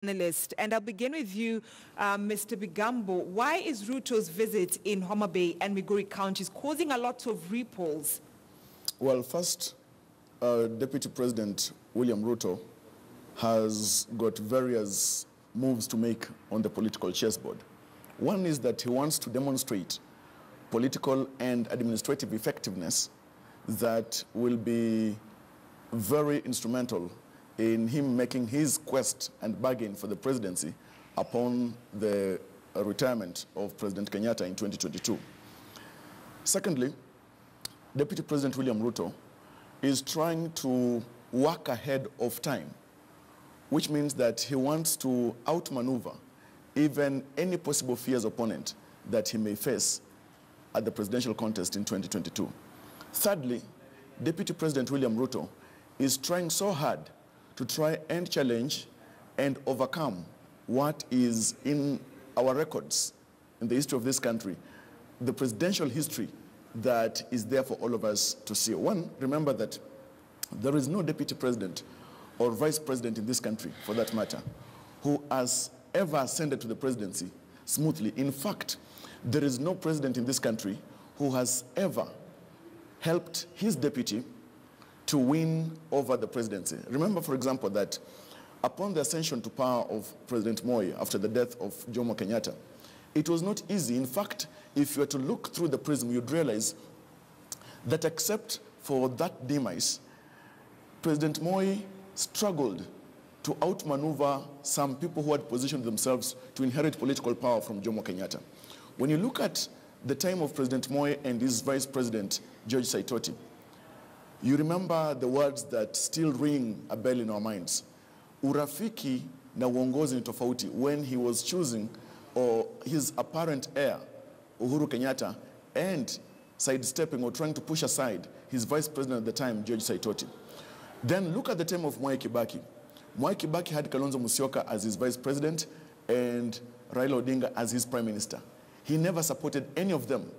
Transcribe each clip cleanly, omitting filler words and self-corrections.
Analyst, and I'll begin with you, Mr. Bigambo. Why is Ruto's visit in Homa Bay and Migori counties causing a lot of ripples? Well, first, Deputy President William Ruto has got various moves to make on the political chessboard. One is that he wants to demonstrate political and administrative effectiveness that will be very instrumental in him making his quest and bargain for the presidency upon the retirement of President Kenyatta in 2022. Secondly, Deputy President William Ruto is trying to work ahead of time, which means that he wants to outmaneuver even any possible fierce opponent that he may face at the presidential contest in 2022. Thirdly, Deputy President William Ruto is trying so hard to try and challenge and overcome what is in our records in the history of this country, the presidential history that is there for all of us to see. One, remember that there is no deputy president or vice president in this country, for that matter, who has ever ascended to the presidency smoothly. In fact, there is no president in this country who has ever helped his deputy to win over the presidency. Remember, for example, that upon the ascension to power of President Moi after the death of Jomo Kenyatta, it was not easy. In fact, if you were to look through the prism, you'd realize that except for that demise, President Moi struggled to outmaneuver some people who had positioned themselves to inherit political power from Jomo Kenyatta. When you look at the time of President Moi and his vice president, George Saitoti, you remember the words that still ring a bell in our minds. Urafiki na uongozi ni tofauti, when he was choosing his apparent heir, Uhuru Kenyatta, and sidestepping or trying to push aside his vice president at the time, George Saitoti. Then look at the time of Mwai Kibaki. Mwai Kibaki had Kalonzo Musyoka as his vice president and Raila Odinga as his prime minister. He never supported any of them.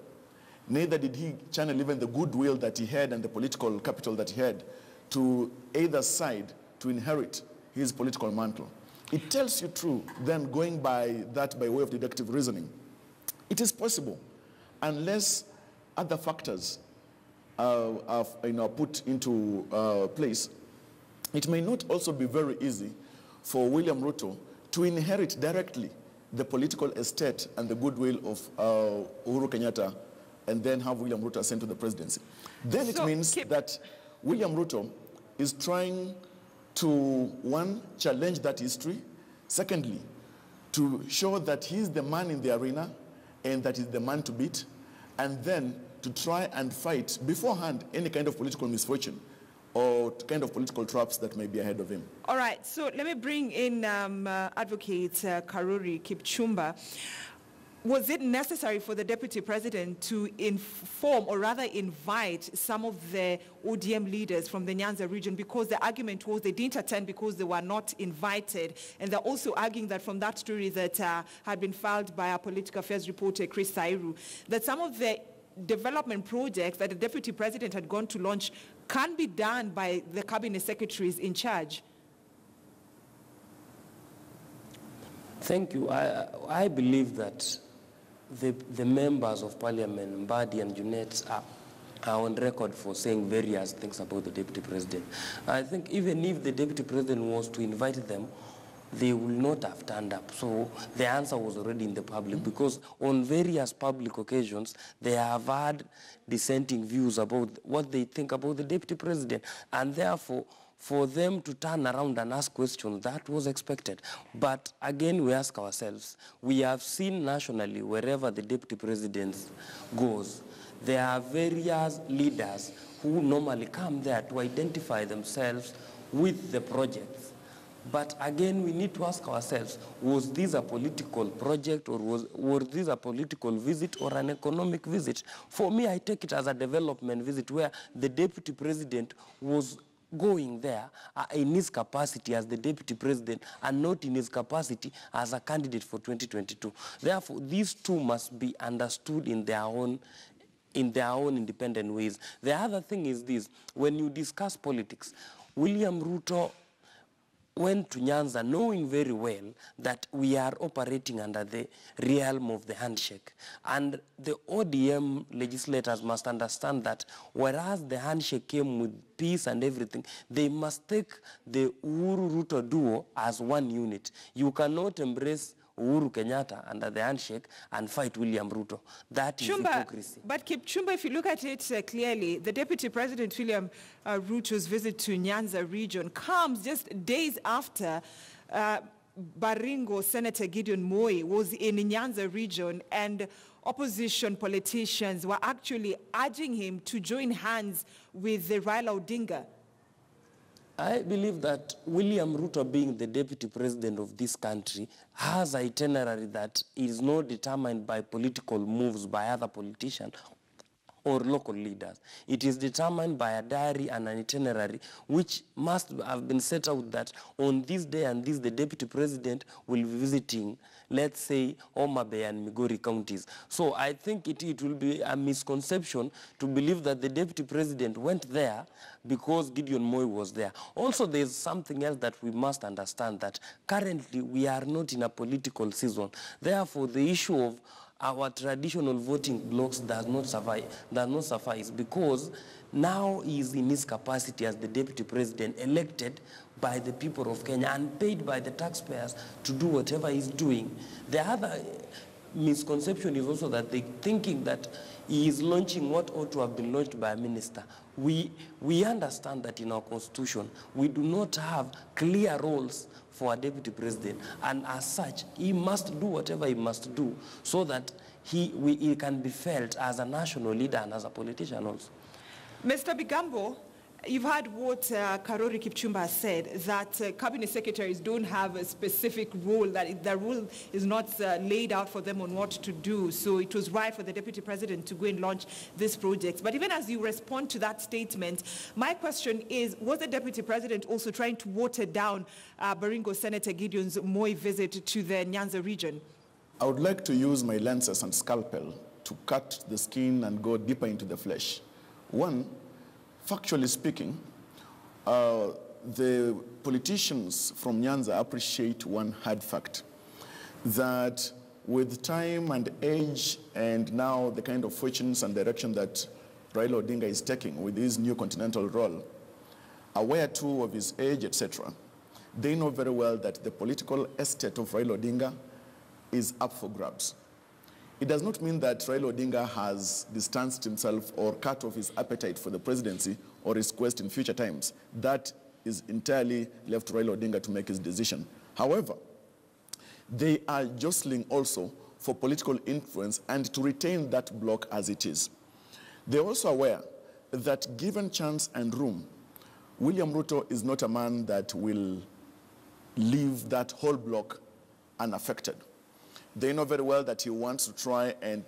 Neither did he channel even the goodwill that he had and the political capital that he had to either side to inherit his political mantle. It tells you true, then going by that by way of deductive reasoning, it is possible, unless other factors are put into place, it may not also be very easy for William Ruto to inherit directly the political estate and the goodwill of Uhuru Kenyatta and then have William Ruto ascend to the presidency. Then it means that William Ruto is trying to, one, challenge that history. Secondly, to show that he's the man in the arena and that he's the man to beat. And then to try and fight beforehand any kind of political misfortune or kind of political traps that may be ahead of him. All right, so let me bring in Advocate Karuri Kipchumba. Was it necessary for the Deputy President to inform or rather invite some of the ODM leaders from the Nyanza region, because the argument was they didn't attend because they were not invited? And they're also arguing that from that story that had been filed by our political affairs reporter, Chris Sairu, that some of the development projects that the Deputy President had gone to launch can be done by the cabinet secretaries in charge. Thank you. I believe that the members of Parliament, Mbadi and Junet, are on record for saying various things about the Deputy President. I think even if the Deputy President was to invite them, they will not have turned up. So the answer was already in the public, because on various public occasions, they have had dissenting views about what they think about the Deputy President. And therefore, for them to turn around and ask questions, that was expected. But again, we ask ourselves, we have seen nationally, wherever the Deputy President goes, there are various leaders who normally come there to identify themselves with the projects. But again, we need to ask ourselves, was this a political project, or was this a political visit or an economic visit? For me, I take it as a development visit where the Deputy President was going there in his capacity as the Deputy President and not in his capacity as a candidate for 2022. Therefore, these two must be understood in their own independent ways. The other thing is this: when you discuss politics, William Ruto went to Nyanza knowing very well that we are operating under the realm of the handshake. And the ODM legislators must understand that whereas the handshake came with peace and everything, they must take the Uhuru-Ruto duo as one unit. You cannot embrace Uhuru Kenyatta under the handshake and fight William Ruto. That is hypocrisy. But Kipchumba, if you look at it clearly, the Deputy President William Ruto's visit to Nyanza region comes just days after Baringo Senator Gideon Moi was in Nyanza region, and opposition politicians were actually urging him to join hands with the Raila Odinga. I believe that William Ruto, being the deputy president of this country, has an itinerary that is not determined by political moves by other politicians or local leaders. It is determined by a diary and an itinerary which must have been set out that on this day and this, the deputy president will be visiting, let's say, Homa Bay and Migori counties. So I think it will be a misconception to believe that the deputy president went there because Gideon Moi was there. Also, there's something else that we must understand, that currently we are not in a political season. Therefore, the issue of our traditional voting blocks does not suffice, because now he is in his capacity as the deputy president, elected by the people of Kenya and paid by the taxpayers to do whatever he's doing. The other misconception is also that they're thinking that he is launching what ought to have been launched by a minister. We understand that in our constitution, we do not have clear roles for a deputy president, and as such, he must do whatever he must do so that he can be felt as a national leader and as a politician also. Mr. Bigambo, you've heard what Karori Kipchumba said, that cabinet secretaries don't have a specific role, that the rule is not laid out for them on what to do. So it was right for the deputy president to go and launch this project. But even as you respond to that statement, my question is, was the deputy president also trying to water down Baringo Senator Gideon Moi visit to the Nyanza region? I would like to use my lances and scalpel to cut the skin and go deeper into the flesh. One, factually speaking, the politicians from Nyanza appreciate one hard fact, that with time and age and now the kind of fortunes and direction that Raila Odinga is taking with his new continental role, aware too of his age, etc., they know very well that the political estate of Raila Odinga is up for grabs. It does not mean that Raila Odinga has distanced himself or cut off his appetite for the presidency or his quest in future times. That is entirely left to Raila Odinga to make his decision. However, they are jostling also for political influence and to retain that bloc as it is. They're also aware that given chance and room, William Ruto is not a man that will leave that whole bloc unaffected. They know very well that he wants to try and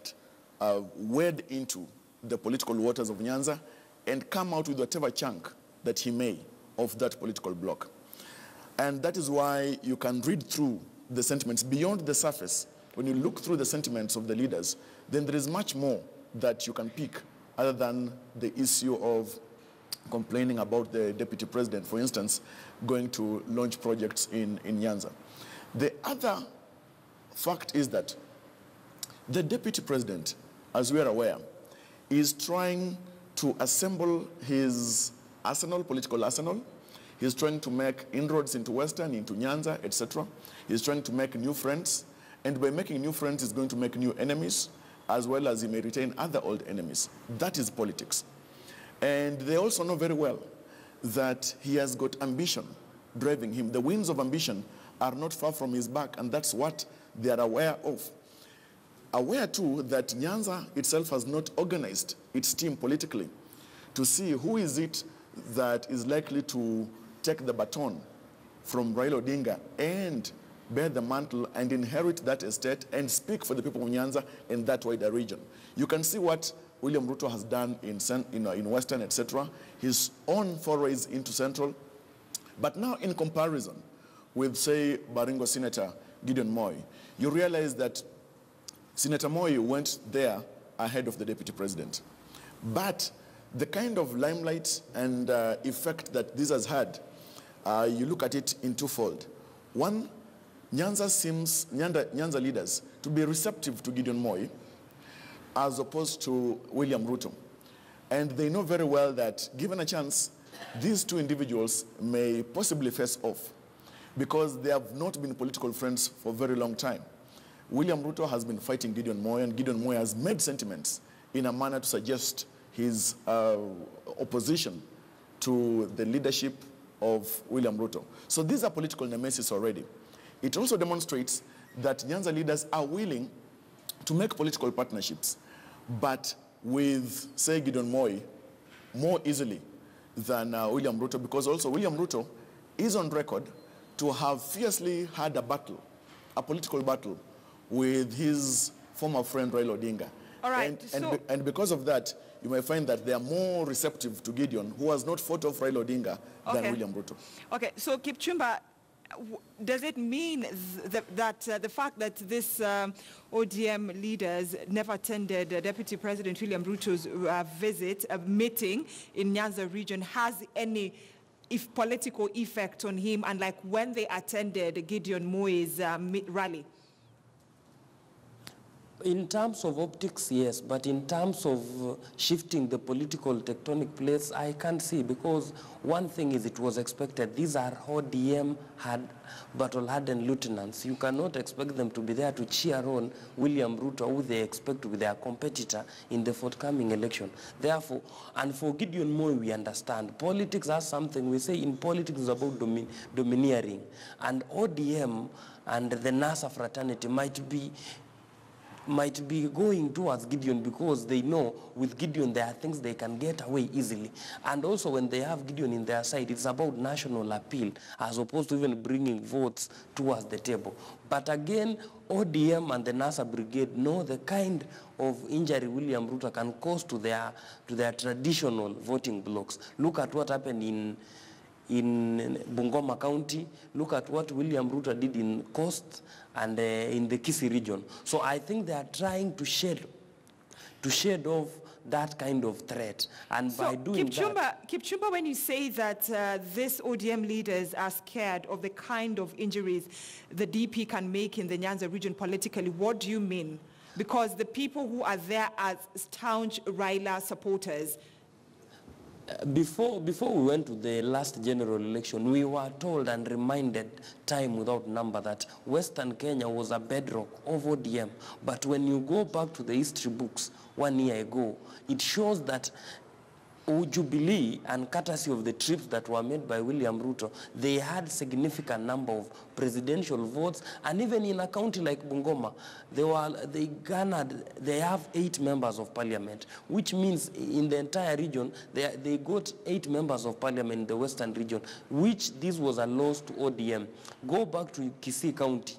wade into the political waters of Nyanza and come out with whatever chunk that he may of that political bloc. And that is why you can read through the sentiments beyond the surface. When you look through the sentiments of the leaders, then there is much more that you can pick other than the issue of complaining about the deputy president, for instance, going to launch projects in Nyanza. The other fact is that the deputy president, as we are aware, is trying to assemble his arsenal, political arsenal. He's trying to make inroads into Western, into Nyanza, etc. He's trying to make new friends, and by making new friends, he's going to make new enemies, as well as he may retain other old enemies. That is politics. And they also know very well that he has got ambition driving him. The winds of ambition are not far from his back, and that's what they are aware of. Aware too that Nyanza itself has not organized its team politically to see who is it that is likely to take the baton from Raila Odinga and bear the mantle and inherit that estate and speak for the people of Nyanza in that wider region. You can see what William Ruto has done in Western, etc., his own forays into Central. But now in comparison with, say, Baringo Senator Gideon Moi, you realize that Senator Moi went there ahead of the deputy president. But the kind of limelight and effect that this has had you look at it in twofold. One, Nyanza leaders to be receptive to Gideon Moi as opposed to William Ruto. And they know very well that given a chance, these two individuals may possibly face off because they have not been political friends for a very long time. William Ruto has been fighting Gideon Moi, and Gideon Moi has made sentiments in a manner to suggest his opposition to the leadership of William Ruto. So these are political nemesis already. It also demonstrates that Nyanza leaders are willing to make political partnerships, but with, say, Gideon Moi more easily than William Ruto, because also William Ruto is on record to have fiercely had a battle, a political battle, with his former friend Raila Odinga. All right. And because of that, you may find that they are more receptive to Gideon, who has not fought off Raila Odinga, than William Ruto. Okay, so Kipchumba, does it mean that the fact that this ODM leaders never attended Deputy President William Ruto's meeting in Nyanza region has any political effect on him, unlike when they attended Gideon Moi's rally? In terms of optics, yes, but in terms of shifting the political tectonic plates, I can't see, because one thing is it was expected. These are ODM battle-hardened lieutenants. You cannot expect them to be there to cheer on William Ruto, who they expect to be their competitor in the forthcoming election. Therefore, and for Gideon Moi, we understand. Politics has something, we say in politics is about domineering. And ODM and the NASA fraternity might be going towards Gideon because they know with Gideon there are things they can get away easily. And also when they have Gideon in their side, it's about national appeal as opposed to even bringing votes towards the table. But again, ODM and the NASA brigade know the kind of injury William Ruto can cause to their traditional voting blocks. Look at what happened in Bungoma County. Look at what William Ruto did in Coast and in the Kisii region. So I think they are trying to shed off that kind of threat. And so by doing Kipchumba, when you say that these ODM leaders are scared of the kind of injuries the DP can make in the Nyanza region politically, what do you mean? Because the people who are there are staunch Raila supporters. Before we went to the last general election, we were told and reminded time without number that Western Kenya was a bedrock of ODM. But when you go back to the history books 1 year ago, it shows that Jubilee, and courtesy of the trips that were made by William Ruto, they had significant number of presidential votes, and even in a county like Bungoma, they have 8 members of parliament, which means in the entire region, they got 8 members of parliament in the western region, which this was a loss to ODM. Go back to Kisii County.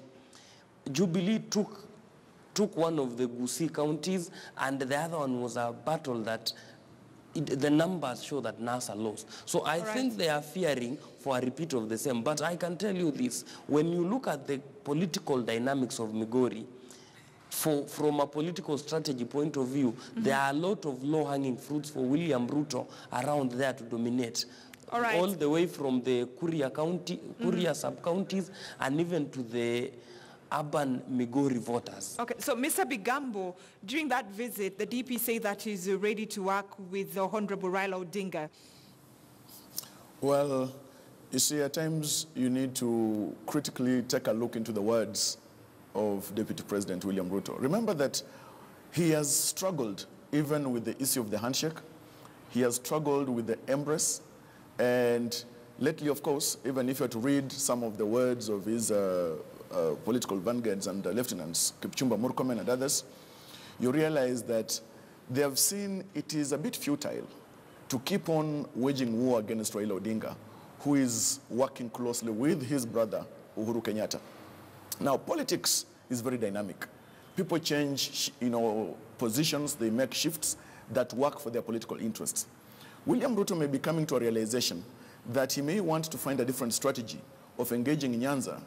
Jubilee took one of the Gusii counties, and the other one was a battle that the numbers show that NASA lost. So I think they are fearing for a repeat of the same. But I can tell you this, when you look at the political dynamics of Migori, from a political strategy point of view, there are a lot of low-hanging fruits for William Ruto around there to dominate. All the way from the Kuria County, Kuria sub-counties, and even to the urban Migori voters. Okay, so Mr. Bigambo, during that visit, the DP say that he's ready to work with the Honorable Raila Odinga. Well, you see, at times you need to critically take a look into the words of Deputy President William Ruto. Remember that he has struggled even with the issue of the handshake. He has struggled with the embrace. And lately, of course, even if you were to read some of the words of his political vanguards and lieutenants, Kipchumba Murkomen and others, you realize that they have seen it is a bit futile to keep on waging war against Raila Odinga, who is working closely with his brother, Uhuru Kenyatta. Now, politics is very dynamic. People change, positions, they make shifts that work for their political interests. William Ruto may be coming to a realization that he may want to find a different strategy of engaging Nyanza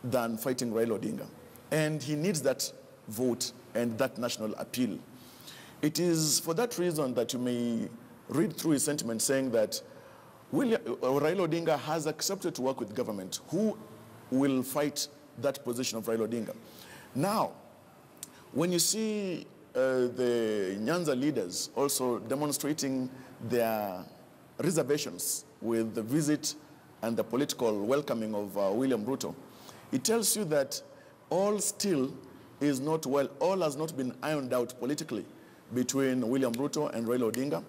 than fighting Raila Odinga. And he needs that vote and that national appeal. It is for that reason that you may read through his sentiment saying that Raila Odinga has accepted to work with government. Who will fight that position of Raila Odinga? Now, when you see the Nyanza leaders also demonstrating their reservations with the visit and the political welcoming of William Ruto, it tells you that all still is not well, all has not been ironed out politically between William Ruto and Raila Odinga.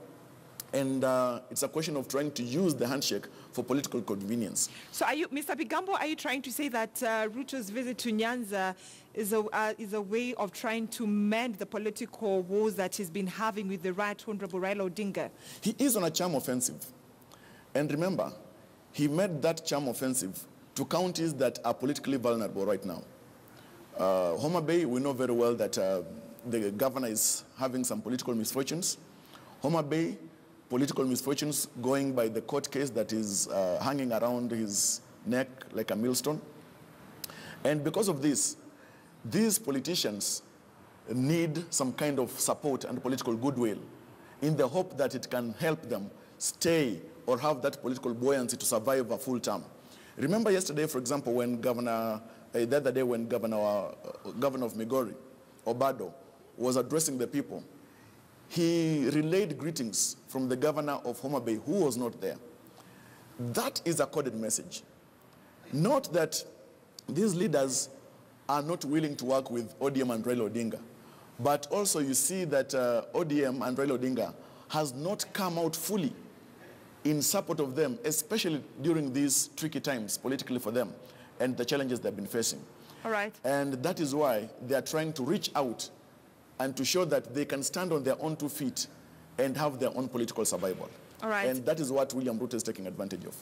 And it's a question of trying to use the handshake for political convenience. So are you, Mr. Bigambo, are you trying to say that Ruto's visit to Nyanza is a way of trying to mend the political woes that he's been having with the Right Honorable Raila Odinga? He is on a charm offensive. And remember, he made that charm offensive to counties that are politically vulnerable right now. Homa Bay, we know very well that the governor is having some political misfortunes. Homa Bay, political misfortunes going by the court case that is hanging around his neck like a millstone. And because of this, these politicians need some kind of support and political goodwill in the hope that it can help them stay or have that political buoyancy to survive a full term. Remember yesterday, for example, when the other day when Governor of Migori, Obado, was addressing the people, he relayed greetings from the governor of Homa Bay, who was not there. That is a coded message. Not that these leaders are not willing to work with ODM and Raila Odinga, but also you see that ODM and Raila Odinga has not come out fully in support of them, especially during these tricky times politically for them and the challenges they've been facing. All right. And that is why they are trying to reach out and to show that they can stand on their own 2 feet and have their own political survival. All right. And that is what William Ruto is taking advantage of.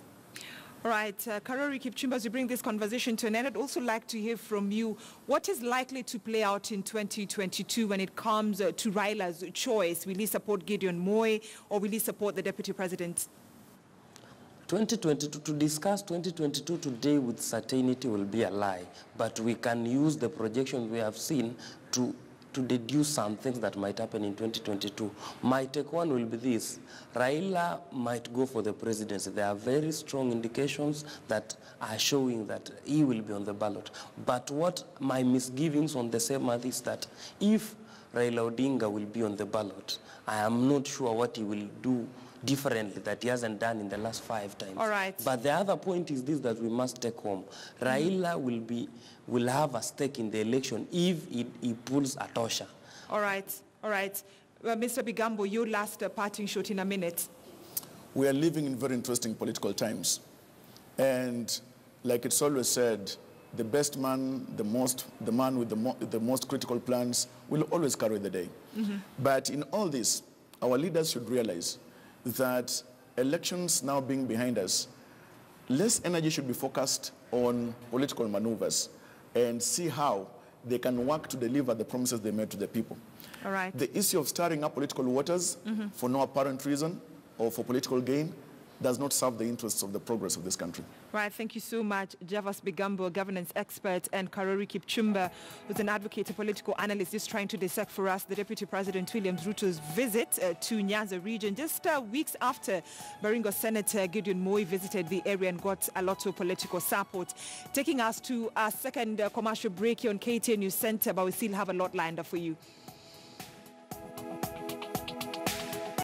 All right, Karori Kipchumba, as we bring this conversation to an end, I'd also like to hear from you what is likely to play out in 2022 when it comes to Raila's choice. Will he support Gideon Moi or will he support the Deputy President? 2022, to discuss 2022 today with certainty will be a lie, but we can use the projections we have seen to deduce some things that might happen in 2022. My take one will be this: Raila might go for the presidency. There are very strong indications that are showing that he will be on the ballot. But what my misgivings on the same earth is that if Raila Odinga will be on the ballot, I am not sure what he will do differently that he hasn't done in the last 5 times. All right. But the other point is this that we must take home. Raila will have a stake in the election if he pulls a tosha. All right, all right. Mr. Bigambo, your last parting shot in a minute. We are living in very interesting political times. And like it's always said, the best man, the man with the most critical plans will always carry the day. But in all this, our leaders should realize that elections now being behind us, less energy should be focused on political maneuvers and see how they can work to deliver the promises they made to the people. All right. The issue of stirring up political waters for no apparent reason or for political gain does not serve the interests of the progress of this country. Right, thank you so much, Javas Bigambo, governance expert, and Karori Kipchumba, who's an advocate, a political analyst, just trying to dissect for us the Deputy President William Ruto's visit to Nyanza region, just weeks after Baringo Senator Gideon Moi visited the area and got a lot of political support. Taking us to our second commercial break here on KTN News Center, but we still have a lot lined up for you.